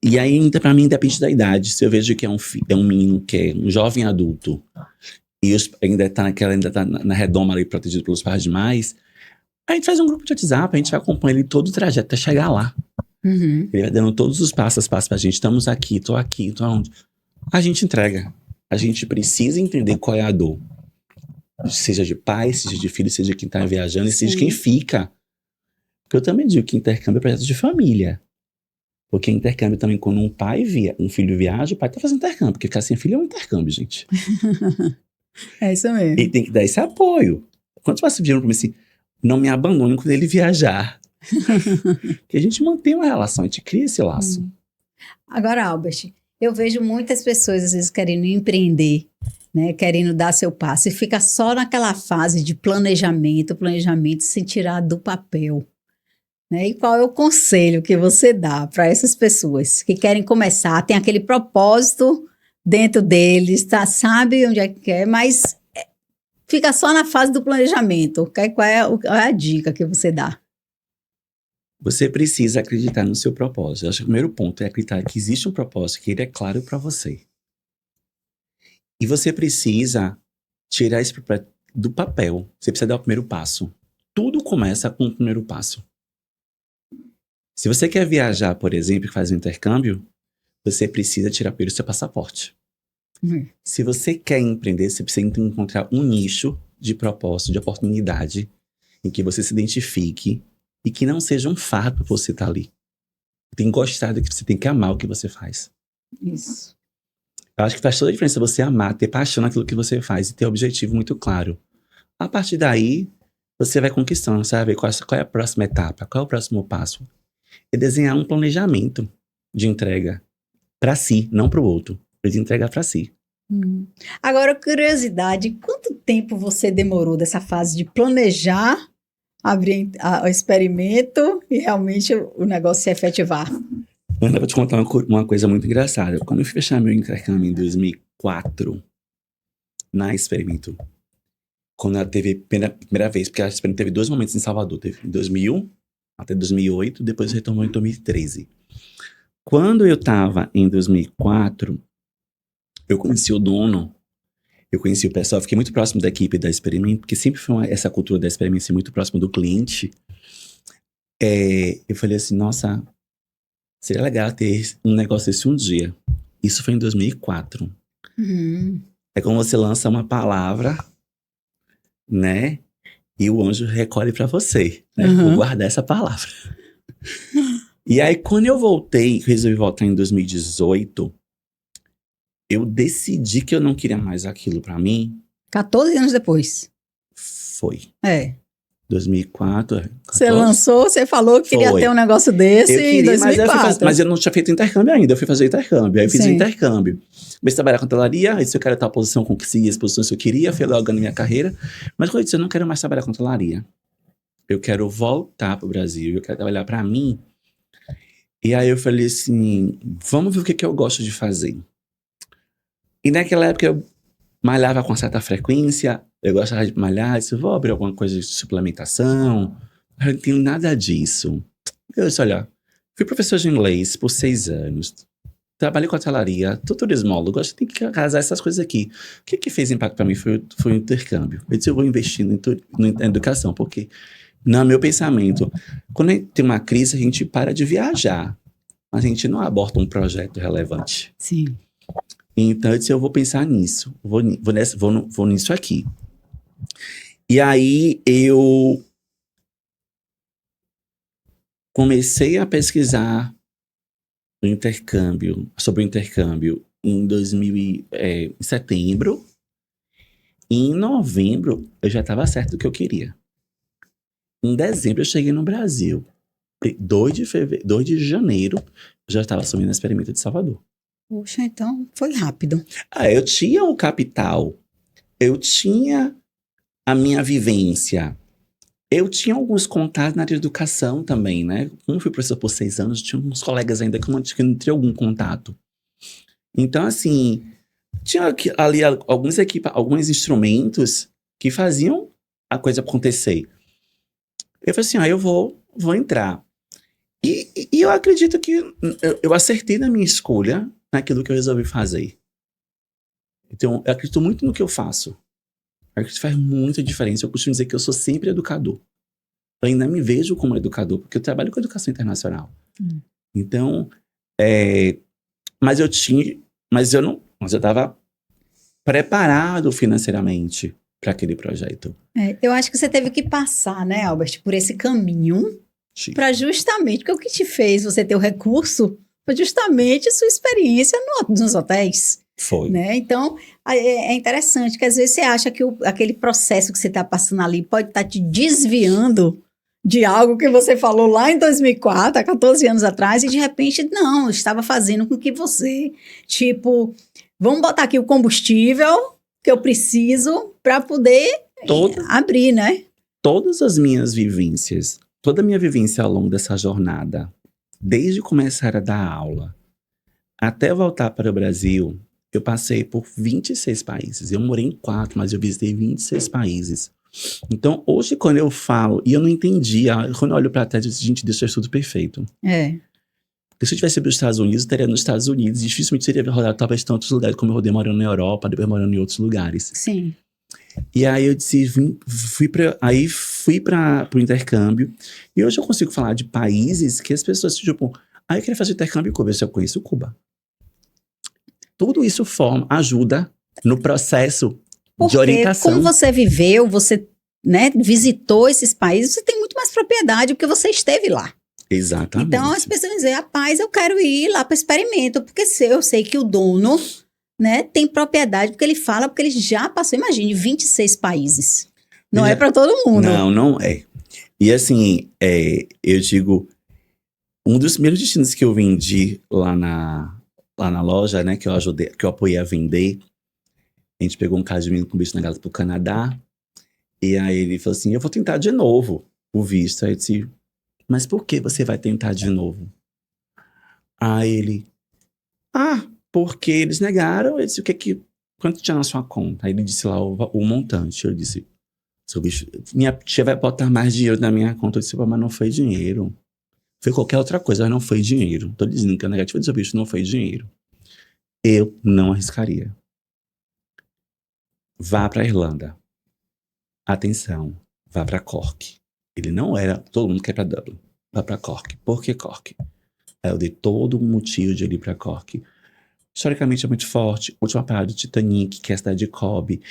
e aí, pra mim, depende da idade. Se eu vejo que é um menino que é um jovem adulto e ainda tá na redoma ali, protegido pelos pais demais, a gente faz um grupo de WhatsApp, a gente vai acompanhar ele todo o trajeto até chegar lá. Uhum. Ele vai dando todos os passos pra gente. Estamos aqui, tô aonde? A gente entrega. A gente precisa entender qual é a dor. Seja de pai, seja de filho, seja de quem tá viajando, e seja de quem fica. Porque eu também digo que intercâmbio é projeto de família. Porque intercâmbio também, quando um filho viaja, o pai tá fazendo intercâmbio. Porque ficar sem filho é um intercâmbio, gente. É isso mesmo. E tem que dar esse apoio. Quantos pais viram pra mim assim, não me abandone quando ele viajar. Que a gente mantém uma relação, a gente cria esse laço. Agora, Albert, eu vejo muitas pessoas às vezes querendo empreender, né, querendo dar seu passo e fica só naquela fase de planejamento sem tirar do papel, né? E qual é o conselho que você dá para essas pessoas que querem começar, tem aquele propósito dentro deles, tá, sabe onde é que quer, mas fica só na fase do planejamento. Qual é a dica que você dá? Você precisa acreditar no seu propósito. Eu acho que o primeiro ponto é acreditar que existe um propósito, que ele é claro para você. E você precisa tirar isso do papel. Você precisa dar o primeiro passo. Tudo começa com o primeiro passo. Se você quer viajar, por exemplo, e fazer um intercâmbio, você precisa tirar primeiro o seu passaporte. Se você quer empreender, você precisa encontrar um nicho de propósito, de oportunidade, em que você se identifique e que não seja um fardo para você estar ali. Tem que gostar do que você tem que amar o que você faz. Isso. Eu acho que faz toda a diferença você amar, ter paixão naquilo que você faz e ter um objetivo muito claro. A partir daí, você vai conquistando, você vai ver qual é a próxima etapa, qual é o próximo passo. É desenhar um planejamento de entrega para si, não para o outro. De entregar para si. Agora, curiosidade, quanto tempo você demorou dessa fase de planejar, abrir o experimento e realmente o negócio se efetivar? Ana, vou te contar uma coisa muito engraçada. Quando eu fui fechar meu intercâmbio em 2004, na Experimento, quando ela teve a primeira vez, porque a Experimento teve 2 momentos em Salvador. Teve em 2001 até 2008, depois retornou em 2013. Quando eu estava em 2004, eu conheci o dono, eu conheci o pessoal, fiquei muito próximo da equipe da Experimento, porque sempre foi essa cultura da Experimento ser muito próximo do cliente. Eu falei assim, nossa, seria legal ter um negócio desse um dia. Isso foi em 2004. É como você lança uma palavra, né? E o anjo recolhe pra você, né? Vou guardar essa palavra. E aí, quando eu resolvi voltar em 2018, eu decidi que eu não queria mais aquilo pra mim. 14 anos depois. Foi. 2004. Você lançou, você falou que queria ter um negócio desse em 2004. Mas eu não tinha feito intercâmbio ainda, eu fui fazer intercâmbio. Aí eu fiz o intercâmbio. Comecei a trabalhar com hotelaria, aí se eu quero estar na posição, consegui as posições que eu queria, fui logo na minha carreira. Mas quando eu disse, eu não quero mais trabalhar com hotelaria. Eu quero voltar pro Brasil, eu quero trabalhar pra mim. E aí eu falei assim, vamos ver o que eu gosto de fazer. E naquela época eu malhava com certa frequência, eu gostava de malhar, disse, vou abrir alguma coisa de suplementação. Eu não tenho nada disso. Eu disse, olha, fui professor de inglês por 6 anos, trabalhei com hotelaria, turismólogo, acho que tem que casar essas coisas aqui. O que fez impacto para mim foi o intercâmbio. Eu disse, eu vou investir na educação, porque no meu pensamento, quando a gente tem uma crise, a gente para de viajar, mas a gente não aborta um projeto relevante. Sim. Então, eu disse, eu vou pensar nisso. Vou nisso aqui. E aí, eu comecei a pesquisar sobre o intercâmbio em setembro. E em novembro, eu já estava certo do que eu queria. Em dezembro, eu cheguei no Brasil. 2 de janeiro, eu já estava assumindo a Experimento de Salvador. Poxa, então foi rápido. Eu tinha o capital, eu tinha a minha vivência, eu tinha alguns contatos na área de educação também, né? Como fui professor por 6 anos, tinha uns colegas ainda que não tinha algum contato. Então, assim, tinha ali alguns instrumentos que faziam a coisa acontecer. Eu falei assim, eu vou entrar. E eu acredito que eu acertei na minha escolha, naquilo que eu resolvi fazer. Então, eu acredito muito no que eu faço. Eu acredito que faz muita diferença. Eu costumo dizer que eu sou sempre educador. Eu ainda me vejo como educador, porque eu trabalho com educação internacional. Então, mas eu estava preparado financeiramente para aquele projeto. Eu acho que você teve que passar, né, Albert, por esse caminho. Para justamente, porque o que te fez você ter o recurso foi justamente sua experiência nos hotéis. Foi. Né? Então, é interessante que às vezes você acha que aquele processo que você está passando ali pode estar te desviando de algo que você falou lá em 2004, há 14 anos atrás, e de repente, não, estava fazendo com que você, tipo, vamos botar aqui o combustível que eu preciso para poder abrir, né? Todas as minhas vivências, toda a minha vivência ao longo dessa jornada, desde começar a dar aula até voltar para o Brasil, eu passei por 26 países. Eu morei em 4, mas eu visitei 26 países. Então, hoje, quando eu falo, e eu não entendia, quando eu olho para trás, eu disse, gente, Deus fez tudo perfeito. Porque se eu tivesse ido para os Estados Unidos, eu estaria nos Estados Unidos. Dificilmente seria rodado talvez tantos lugares como eu rodei morando na Europa, depois morando em outros lugares. Sim. E aí eu disse, fui para o intercâmbio. E hoje eu consigo falar de países que as pessoas, tipo, eu queria fazer intercâmbio em Cuba, eu conheço Cuba. Tudo isso ajuda no processo de orientação. Como você viveu, você, né, visitou esses países, você tem muito mais propriedade porque você esteve lá. Exatamente. Então as pessoas dizem, rapaz, eu quero ir lá para o experimento, porque eu sei que o dono, né, tem propriedade, porque ele fala, porque ele já passou, imagine, 26 países. Não é para todo mundo. Não é. E assim, eu digo, um dos primeiros destinos que eu vendi lá na loja, né, que eu apoiei a vender, a gente pegou um caso de menino com visto negado pro Canadá, e aí ele falou assim, eu vou tentar de novo o visto. Aí eu disse, mas por que você vai tentar de novo? Aí ele, porque eles negaram. Eu disse, quanto tinha na sua conta? Aí ele disse lá o montante. Eu disse, seu bicho, minha tia vai botar mais dinheiro na minha conta. Eu disse, mas não foi dinheiro. Foi qualquer outra coisa, mas não foi dinheiro. Tô dizendo que a negativa do seu bicho não foi dinheiro. Eu não arriscaria. Vá pra Irlanda. Atenção, vá pra Cork. Ele não era, todo mundo quer ir pra Dublin. Vá pra Cork. Por que Cork? Aí eu dei todo o motivo de ir pra Cork. Historicamente é muito forte. Última parada do Titanic, que é a cidade de Cobb,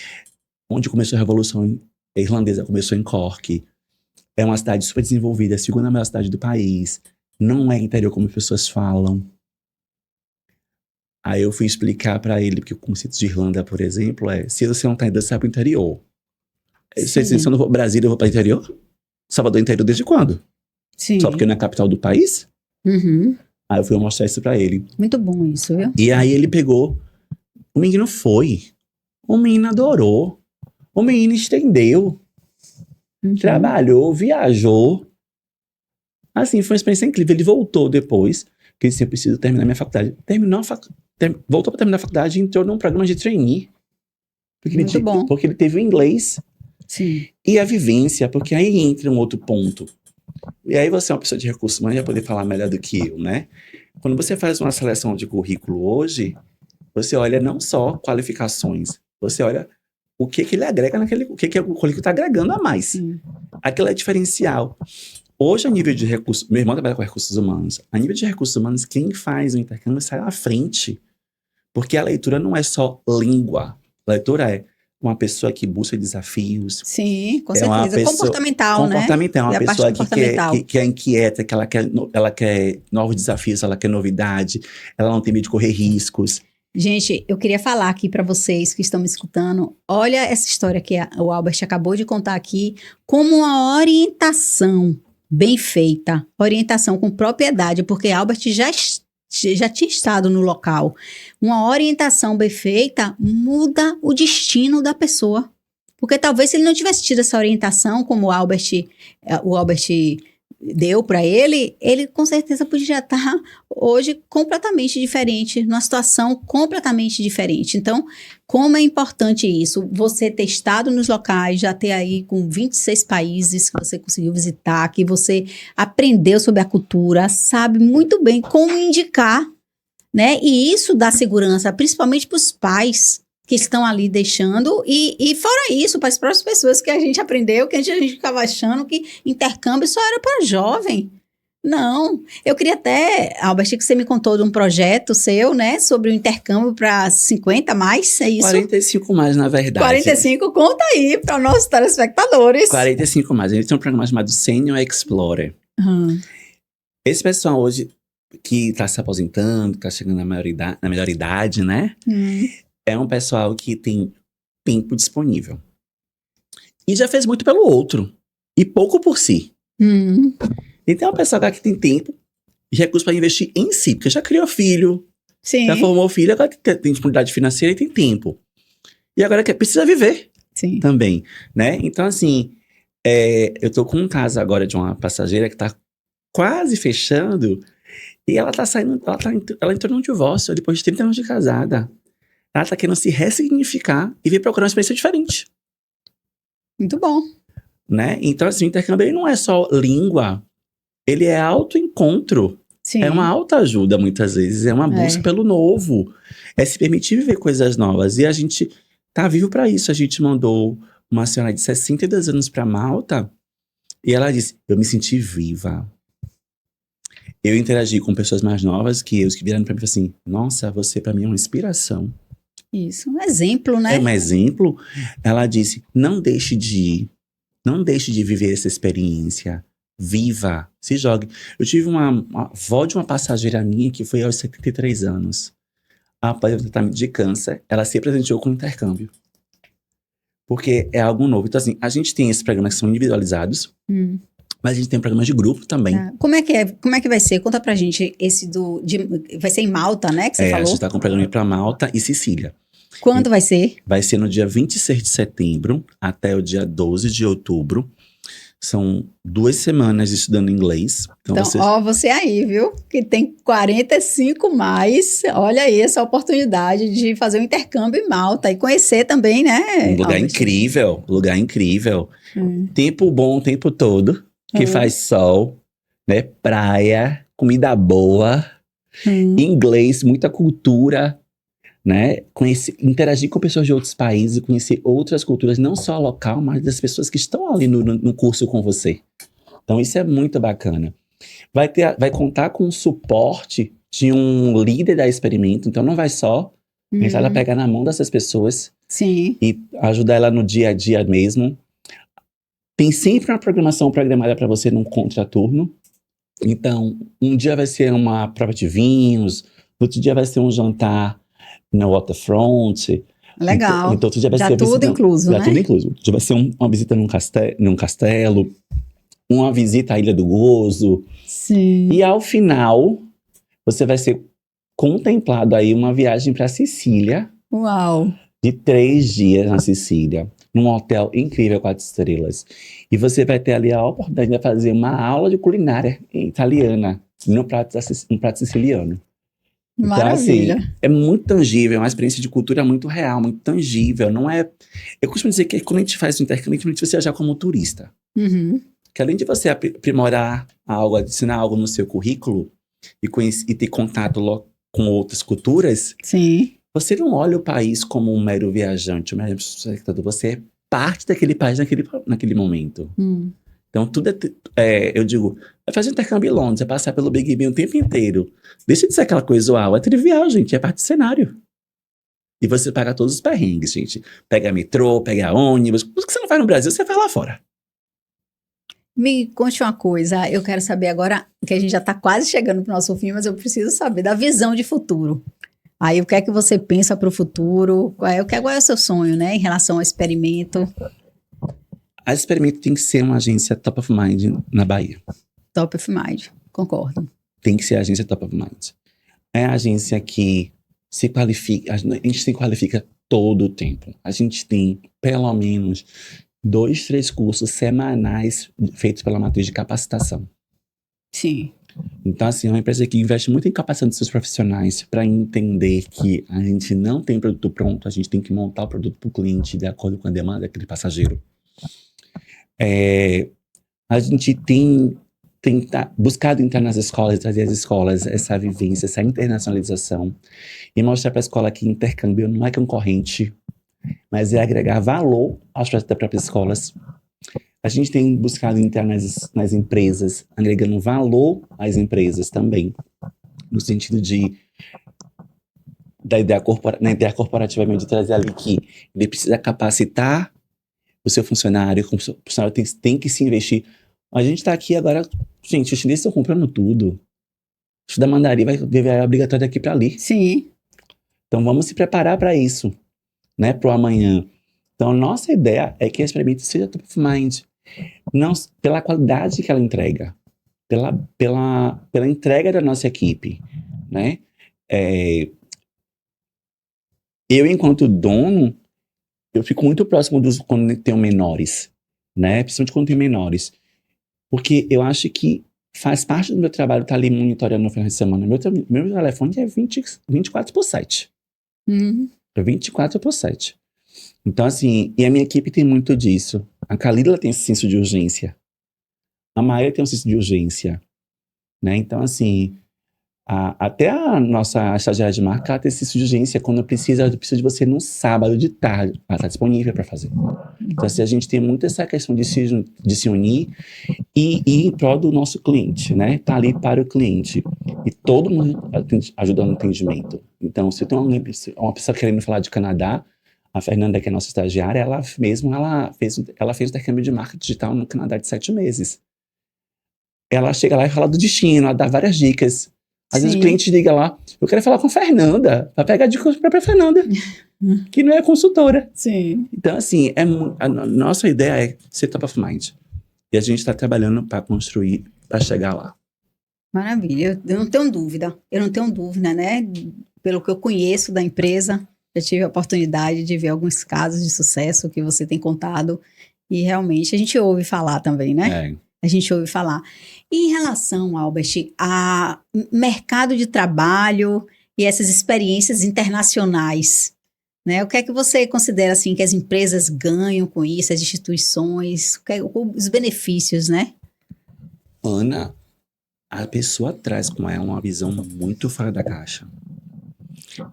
onde começou a Revolução Irlandesa, começou em Cork. É uma cidade super desenvolvida, a segunda maior cidade do país. Não é interior como as pessoas falam. Aí eu fui explicar pra ele, porque o conceito de Irlanda, por exemplo, se você não tá indo, você vai pro interior. Se eu não vou pra Brasília, eu vou pra interior? Salvador interior desde quando? Sim. Só porque não é a capital do país? Uhum. Aí eu fui mostrar isso pra ele. Muito bom isso, viu? E aí ele pegou. O menino foi. O menino adorou. O menino estendeu. Trabalhou, viajou. Assim, foi uma experiência incrível. Ele voltou depois, que ele disse, eu preciso terminar minha faculdade. Voltou pra terminar a faculdade e entrou num programa de trainee. Muito bom. Porque ele teve o inglês. Sim. E a vivência, porque aí entra um outro ponto. E aí você é uma pessoa de recursos humanos, vai poder falar melhor do que eu, né? Quando você faz uma seleção de currículo hoje, você olha não só qualificações, você olha o que ele agrega o que o currículo está agregando a mais. Sim. Aquilo é diferencial. Hoje, a nível de recursos, meu irmão trabalha com recursos humanos, a nível de recursos humanos, quem faz o intercâmbio sai à frente. Porque a leitura não é só língua, a leitura é uma pessoa que busca desafios. Sim, com certeza. Comportamental, né? Comportamental, uma pessoa que é inquieta, que ela quer novos desafios, ela quer novidade, ela não tem medo de correr riscos. Gente, eu queria falar aqui para vocês que estão me escutando, olha essa história que o Albert acabou de contar aqui, como uma orientação bem feita, orientação com propriedade, porque Albert já tinha estado no local. Uma orientação bem feita muda o destino da pessoa. Porque talvez se ele não tivesse tido essa orientação, como o Albert deu para ele com certeza podia estar hoje completamente diferente, numa situação completamente diferente. Então, como é importante isso, você ter estado nos locais, já ter aí com 26 países que você conseguiu visitar, que você aprendeu sobre a cultura, sabe muito bem como indicar, né? E isso dá segurança, principalmente para os pais que estão ali deixando, e fora isso, para as próprias pessoas que a gente aprendeu, que a gente ficava achando que intercâmbio só era para jovem. Não, eu queria até, Albert, que você me contou de um projeto seu, né, sobre o intercâmbio para 50 mais, é isso? 45 mais, na verdade. 45, conta aí para os nossos telespectadores. 45 mais, a gente tem um programa chamado Senior Explorer. Hum. Esse pessoal hoje que tá se aposentando, tá chegando na melhor idade, né? É um pessoal que tem tempo disponível. E já fez muito pelo outro. E pouco por si. Então é um pessoal que tem tempo e recursos para investir em si. Porque já criou filho, Sim. já formou filho, agora tem disponibilidade financeira e tem tempo. E agora precisa viver Sim. também, né? Então, assim, eu tô com um caso agora de uma passageira que tá quase fechando e ela tá saindo, ela entrou num divórcio depois de 30 anos de casada. Ela tá querendo se ressignificar e vir procurar uma experiência diferente, Muito bom. né? Então, assim, o intercâmbio ele não é só língua, ele é autoencontro. Sim. É uma autoajuda, muitas vezes. É uma busca pelo novo. É se permitir viver coisas novas. E a gente tá vivo para isso. A gente mandou uma senhora de 62 anos para Malta. E ela disse, eu me senti viva. Eu interagi com pessoas mais novas que vieram para mim e falaram assim, nossa, você para mim é uma inspiração. Isso. Um exemplo, né? É um exemplo. Ela disse, não deixe de ir. Não deixe de viver essa experiência. Viva, se jogue. Eu tive uma avó de uma passageira minha que foi aos 73 anos. Após o tratamento de câncer, ela se apresentou com intercâmbio. Porque é algo novo. Então, assim, a gente tem esses programas que são individualizados, mas a gente tem programas de grupo também. Como é que é? Como é que vai ser? Conta pra gente esse vai ser em Malta, né? Que você falou? A gente tá com um programa para Malta e Sicília. Quando vai ser? Vai ser no dia 26 de setembro até o dia 12 de outubro. São 2 semanas estudando inglês. Então você aí, viu? Que tem 45 mais. Olha aí essa oportunidade de fazer um intercâmbio em Malta e conhecer também, né? Um lugar incrível, Tempo bom o tempo todo, que faz sol, né? Praia, comida boa, inglês, muita cultura, né? Interagir com pessoas de outros países, conhecer outras culturas, não só a local, mas das pessoas que estão ali no curso com você. Então isso é muito bacana. Vai contar com o suporte de um líder da experimento, então não vai só ela pegar na mão dessas pessoas. Sim. E ajudar ela no dia a dia mesmo. Tem sempre uma programação programada para você num contraturno. Então, um dia vai ser uma prova de vinhos, outro dia vai ser um jantar no waterfront. Legal. Então outro dia vai já ser tudo incluso, né? Já tudo incluso. Já vai ser uma visita num castelo, uma visita à Ilha do Gozo. Sim. E ao final, você vai ser contemplado aí uma viagem para Sicília. Uau! De 3 dias na Sicília, num hotel incrível, 4 estrelas. E você vai ter ali a oportunidade de fazer uma aula de culinária italiana, no prato siciliano. Maravilha. Então, assim, é muito tangível, é uma experiência de cultura muito real, muito tangível. Não é... Eu costumo dizer que quando a gente faz o intercâmbio, a gente precisa viajar como turista. Que além de você aprimorar algo, adicionar algo no seu currículo e ter contato com outras culturas, sim, você não olha o país como um mero viajante, um mero espectador. Você é parte daquele país naquele momento. Então, tudo eu digo, vai fazer um intercâmbio em Londres, vai passar pelo Big Ben o tempo inteiro. Deixa de ser aquela coisa, uau, é trivial, gente, é parte do cenário. E você paga todos os perrengues, gente. Pega metrô, pega ônibus. Tudo que você não faz no Brasil, você faz lá fora. Me conte uma coisa, eu quero saber agora, que a gente já está quase chegando para o nosso fim, mas eu preciso saber da visão de futuro. Aí, o que é que você pensa para o futuro? Qual é o seu sonho, né, em relação ao experimento? A Experimento tem que ser uma agência top of mind na Bahia. Top of mind, concordo. Tem que ser a agência top of mind. É a agência que se qualifica, a gente se qualifica todo o tempo. A gente tem, pelo menos, 2, 3 cursos semanais feitos pela matriz de capacitação. Sim. Então, assim, é uma empresa que investe muito em capacitando seus profissionais para entender que a gente não tem produto pronto, a gente tem que montar o produto para o cliente de acordo com a demanda daquele passageiro. A gente tem buscado entrar nas escolas, trazer às escolas essa vivência, essa internacionalização e mostrar para a escola que intercâmbio não é concorrente, mas é agregar valor aos projetos das próprias escolas. A gente tem buscado entrar nas empresas, agregando valor às empresas também, no sentido da ideia corporativa mesmo, de trazer ali que ele precisa capacitar o seu funcionário, o funcionário tem que se investir A gente tá aqui agora... Gente, os chineses estão comprando tudo. Isso da mandarim vai virar obrigatório daqui pra ali. Sim. Então vamos se preparar para isso, né? Pro amanhã. Então nossa ideia é que a Experimento seja top of mind. Não pela qualidade que ela entrega. Pela entrega da nossa equipe, né? Eu, enquanto dono, eu fico muito próximo dos quando tenho menores, né? Principalmente quando tenho menores. Porque eu acho que faz parte do meu trabalho estar ali monitorando no final de semana. Meu telefone é 24/7. É 24/7. Então, assim, e a minha equipe tem muito disso. A Kalila tem esse senso de urgência. A Maia tem um senso de urgência. Né? Então, assim, até a nossa estagiária de marca ela tem esse senso de urgência quando precisa de você num sábado de tarde. Ela está disponível para fazer. Então, assim, a gente tem muito essa questão de se unir e em prol do nosso cliente, né? Tá ali para o cliente. E todo mundo ajuda no atendimento. Então, se tem uma pessoa querendo falar de Canadá, a Fernanda, que é nossa estagiária, ela fez intercâmbio de marca digital no Canadá de 7 meses. Ela chega lá e fala do destino, ela dá várias dicas. Às vezes o cliente liga lá, eu quero falar com a Fernanda, para pegar dicas para a Fernanda, que não é consultora. Sim. Então, assim, a nossa ideia é ser top of mind. E a gente está trabalhando para construir, para chegar lá. Maravilha, eu não tenho dúvida, né? Pelo que eu conheço da empresa, já tive a oportunidade de ver alguns casos de sucesso que você tem contado e realmente a gente ouve falar também, né? A gente ouve falar. E em relação, Albert, a mercado de trabalho e essas experiências internacionais, né? O que é que você considera assim que as empresas ganham com isso, as instituições, os benefícios, né? Ana, a pessoa traz com ela uma visão muito fora da caixa.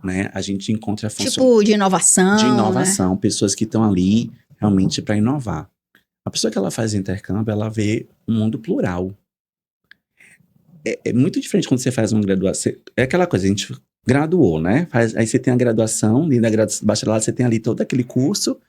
Né? A gente encontra tipo de inovação. De inovação, né? Pessoas que estão ali realmente para inovar. A pessoa que ela faz intercâmbio, ela vê um mundo plural. É muito diferente quando você faz uma graduação. É aquela coisa, a gente graduou, né? Aí você tem a graduação, e na graduação bacharelado você tem ali todo aquele curso.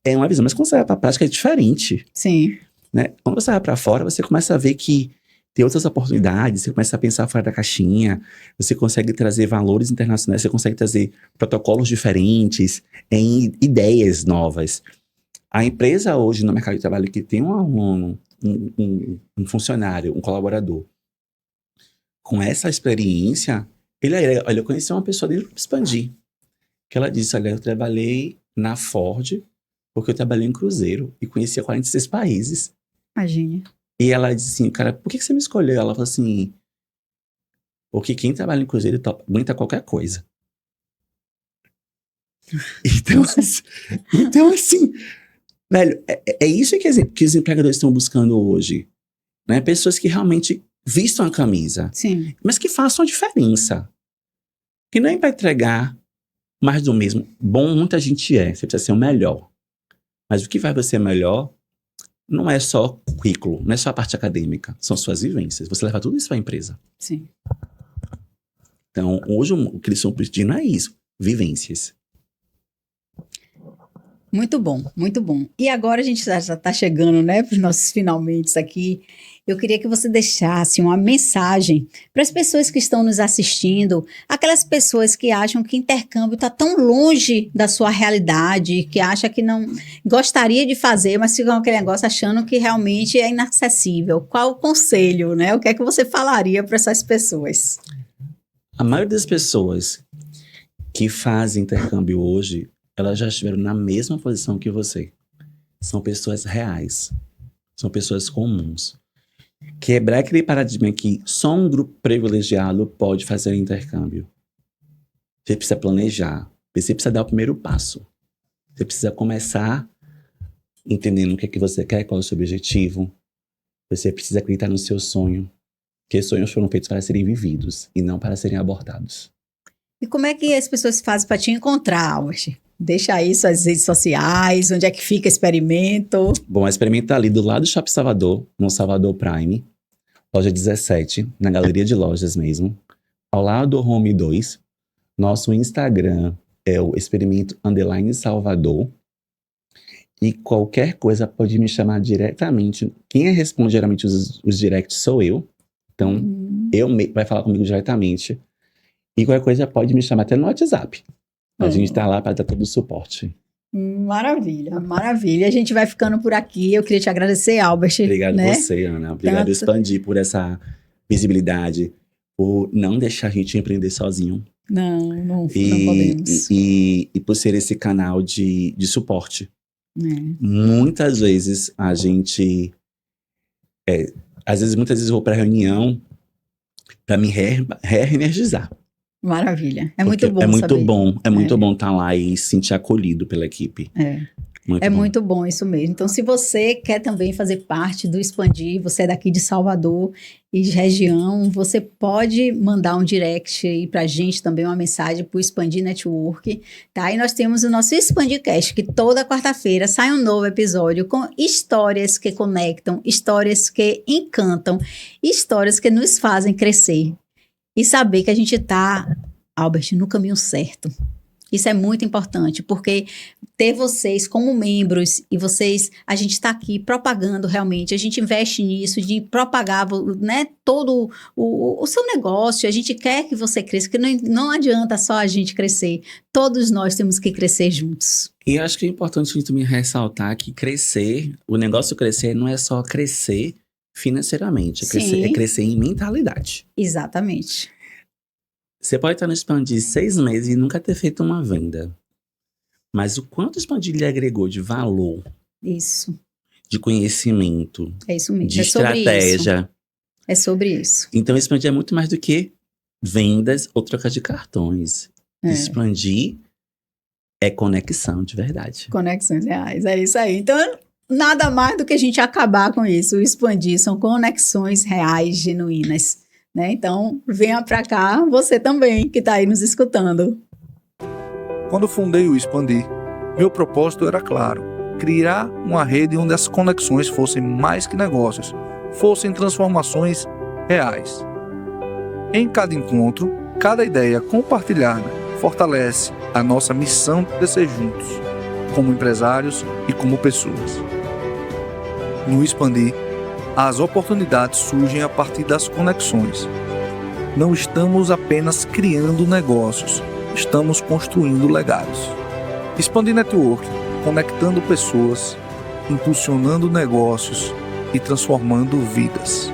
É uma visão, mas quando você vai para a prática é diferente. Sim. Né? Quando você vai para fora, você começa a ver que tem outras oportunidades, você começa a pensar fora da caixinha, você consegue trazer valores internacionais, você consegue trazer protocolos diferentes, ideias novas. A empresa hoje no mercado de trabalho que tem um aluno, um funcionário, um colaborador, com essa experiência, olha, eu conheci uma pessoa dentro do Expandir, que ela disse, olha, eu trabalhei na Ford, porque eu trabalhei em cruzeiro e conhecia 46 países. Imagine. E ela disse assim, cara, por que você me escolheu? Ela falou assim, porque quem trabalha em cruzeiro aguenta qualquer coisa. Então assim, velho, é isso que os empregadores estão buscando hoje. Né? Pessoas que realmente vistam a camisa. Sim. Mas que façam a diferença. Que não é para entregar mais do mesmo. Bom, muita gente você precisa ser o melhor. Mas o que vai você melhor não é só currículo, não é só a parte acadêmica, são suas vivências. Você leva tudo isso para a empresa. Sim. Então, hoje o que eles estão pedindo é isso, vivências. Muito bom, muito bom. E agora a gente já está chegando, né, para os nossos finalmente aqui. Eu queria que você deixasse uma mensagem para as pessoas que estão nos assistindo, aquelas pessoas que acham que intercâmbio está tão longe da sua realidade, que acha que não gostaria de fazer, mas ficam aquele negócio achando que realmente é inacessível. Qual o conselho, né? O que é que você falaria para essas pessoas? A maioria das pessoas que fazem intercâmbio hoje, elas já estiveram na mesma posição que você. São pessoas reais. São pessoas comuns. Quebrar aquele paradigma que só um grupo privilegiado pode fazer intercâmbio. Você precisa planejar. Você precisa dar o primeiro passo. Você precisa começar entendendo o que é que você quer, qual é o seu objetivo. Você precisa acreditar no seu sonho. Porque sonhos foram feitos para serem vividos e não para serem abortados. E como é que as pessoas fazem para te encontrar, Albert? Deixa aí suas redes sociais, onde é que fica o Experimento? Bom, o Experimento tá ali do lado do Shopping Salvador, no Salvador Prime, loja 17, na galeria de lojas mesmo, ao lado do Home 2. Nosso Instagram é o Experimento_Salvador. E qualquer coisa pode me chamar diretamente. Quem responde geralmente os directs sou eu. Então, vai falar comigo diretamente. E qualquer coisa pode me chamar até no WhatsApp. A gente tá lá para dar todo o suporte. Maravilha, maravilha. A gente vai ficando por aqui. Eu queria te agradecer, Albert. Obrigado né? você, Ana. Obrigado, Expandir, por essa visibilidade, por não deixar a gente empreender sozinho. Não podemos. E por ser esse canal de suporte. Muitas vezes a gente... muitas vezes eu vou para reunião para me reenergizar. Maravilha. É muito bom saber. É muito bom estar lá e se sentir acolhido pela equipe. Muito bom isso mesmo. Então, se você quer também fazer parte do Expandir, você é daqui de Salvador e de região, você pode mandar um direct aí pra gente também, uma mensagem pro Expandir Network, tá? E nós temos o nosso ExpandirCast, que toda quarta-feira sai um novo episódio com histórias que conectam, histórias que encantam, histórias que nos fazem crescer. E saber que a gente tá, Albert, no caminho certo. Isso é muito importante, porque ter vocês como membros e a gente está aqui propagando realmente, a gente investe nisso, de propagar, né, todo o seu negócio, a gente quer que você cresça, que não adianta só a gente crescer, todos nós temos que crescer juntos. E eu acho que é importante a gente também ressaltar que o negócio crescer não é só crescer financeiramente, é crescer em mentalidade. Exatamente. Você pode estar no Expandir 6 meses e nunca ter feito uma venda. Mas o quanto o Expandir lhe agregou de valor. Isso. De conhecimento. É isso mesmo. De estratégia. É sobre isso. Então, Expandir é muito mais do que vendas ou troca de cartões. Expandir é conexão de verdade. Conexões reais, é isso aí. Então, nada mais do que a gente acabar com isso. O Expandir são conexões reais, genuínas. Né? Então, venha pra cá, você também, que tá aí nos escutando. Quando fundei o Expandir, meu propósito era claro: criar uma rede onde as conexões fossem mais que negócios, fossem transformações reais. Em cada encontro, cada ideia compartilhada fortalece a nossa missão de crescer juntos, como empresários e como pessoas. No Expandir, as oportunidades surgem a partir das conexões. Não estamos apenas criando negócios, estamos construindo legados. Expandir Network, conectando pessoas, impulsionando negócios e transformando vidas.